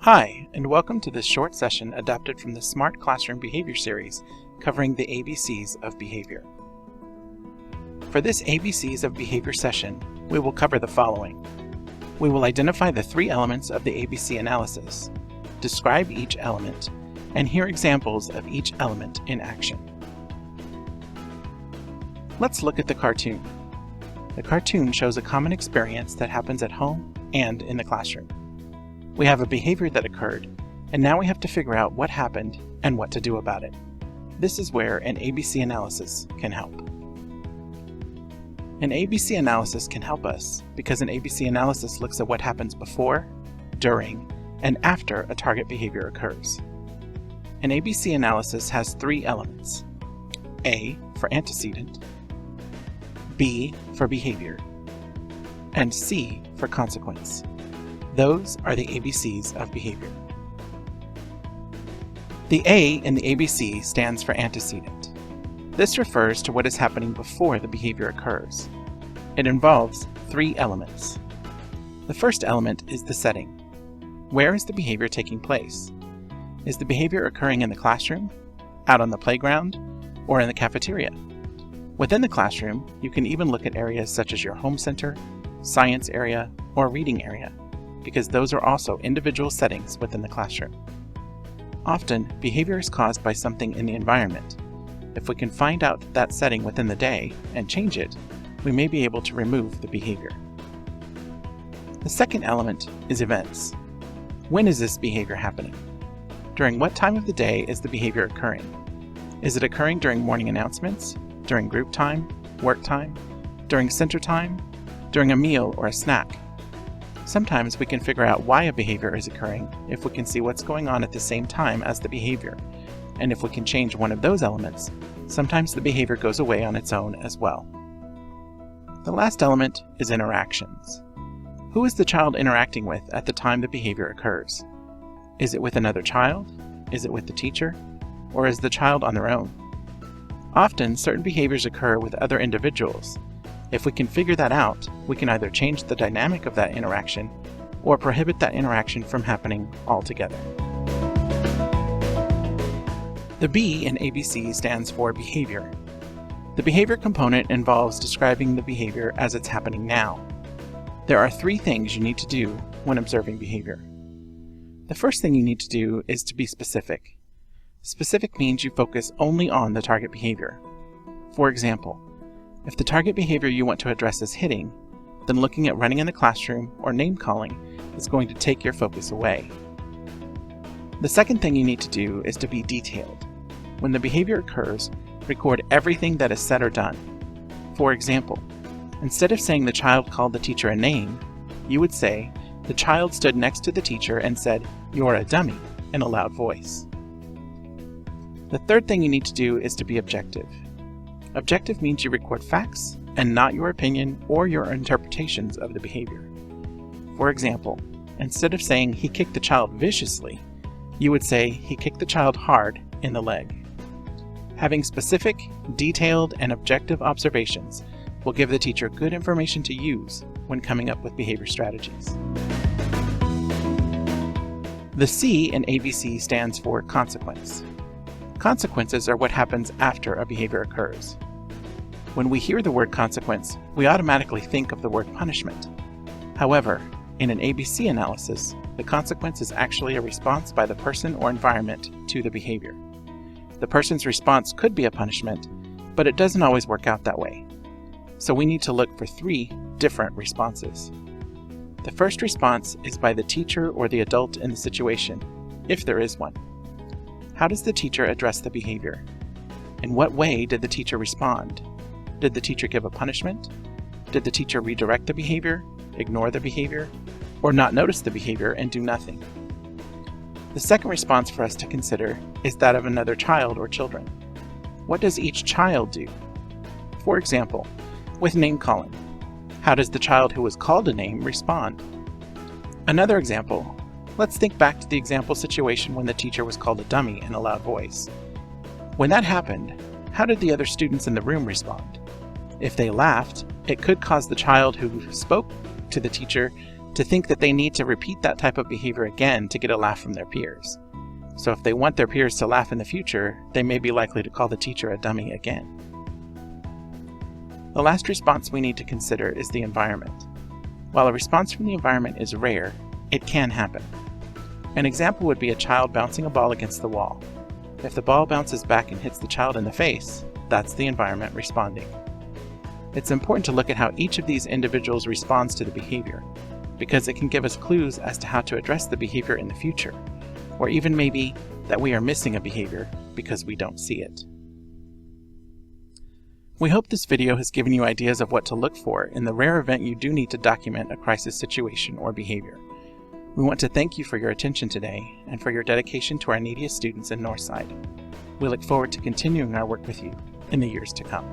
Hi, and welcome to this short session adapted from the Smart Classroom Behavior series covering the ABCs of behavior. For this ABCs of behavior session, we will cover the following. We will identify the three elements of the ABC analysis, describe each element, and hear examples of each element in action. Let's look at the cartoon. The cartoon shows a common experience that happens at home and in the classroom. We have a behavior that occurred, and now we have to figure out what happened and what to do about it. This is where an ABC analysis can help. An ABC analysis can help us because an ABC analysis looks at what happens before, during, and after a target behavior occurs. An ABC analysis has three elements: A for antecedent, B for behavior, and C for consequence. Those are the ABCs of behavior. The A in the ABC stands for antecedent. This refers to what is happening before the behavior occurs. It involves three elements. The first element is the setting. Where is the behavior taking place? Is the behavior occurring in the classroom, out on the playground, or in the cafeteria? Within the classroom, you can even look at areas such as your home center, science area, or reading area, because those are also individual settings within the classroom. Often, behavior is caused by something in the environment. If we can find out that setting within the day and change it, we may be able to remove the behavior. The second element is events. When is this behavior happening? During what time of the day is the behavior occurring? Is it occurring during morning announcements, during group time, work time, during center time, during a meal or a snack? Sometimes we can figure out why a behavior is occurring if we can see what's going on at the same time as the behavior, and if we can change one of those elements, sometimes the behavior goes away on its own as well. The last element is interactions. Who is the child interacting with at the time the behavior occurs? Is it with another child? Is it with the teacher? Or is the child on their own? Often, certain behaviors occur with other individuals. If we can figure that out, we can either change the dynamic of that interaction or prohibit that interaction from happening altogether. The B in ABC stands for behavior. The behavior component involves describing the behavior as it's happening now. There are three things you need to do when observing behavior. The first thing you need to do is to be specific. Specific means you focus only on the target behavior. For example, if the target behavior you want to address is hitting, then looking at running in the classroom or name-calling is going to take your focus away. The second thing you need to do is to be detailed. When the behavior occurs, record everything that is said or done. For example, instead of saying the child called the teacher a name, you would say, the child stood next to the teacher and said, "You're a dummy," in a loud voice. The third thing you need to do is to be objective. Objective means you record facts and not your opinion or your interpretations of the behavior. For example, instead of saying he kicked the child viciously, you would say he kicked the child hard in the leg. Having specific, detailed, and objective observations will give the teacher good information to use when coming up with behavior strategies. The C in ABC stands for consequence. Consequences are what happens after a behavior occurs. When we hear the word consequence, we automatically think of the word punishment. However, in an ABC analysis, the consequence is actually a response by the person or environment to the behavior. The person's response could be a punishment, but it doesn't always work out that way. So we need to look for three different responses. The first response is by the teacher or the adult in the situation, if there is one. How does the teacher address the behavior? In what way did the teacher respond? Did the teacher give a punishment? Did the teacher redirect the behavior, ignore the behavior, or not notice the behavior and do nothing? The second response for us to consider is that of another child or children. What does each child do? For example, with name calling, how does the child who was called a name respond? Another example, let's think back to the example situation when the teacher was called a dummy in a loud voice. When that happened, how did the other students in the room respond? If they laughed, it could cause the child who spoke to the teacher to think that they need to repeat that type of behavior again to get a laugh from their peers. So if they want their peers to laugh in the future, they may be likely to call the teacher a dummy again. The last response we need to consider is the environment. While a response from the environment is rare, it can happen. An example would be a child bouncing a ball against the wall. If the ball bounces back and hits the child in the face, that's the environment responding. It's important to look at how each of these individuals responds to the behavior, because it can give us clues as to how to address the behavior in the future, or even maybe that we are missing a behavior because we don't see it. We hope this video has given you ideas of what to look for in the rare event you do need to document a crisis situation or behavior. We want to thank you for your attention today and for your dedication to our neediest students in Northside. We look forward to continuing our work with you in the years to come.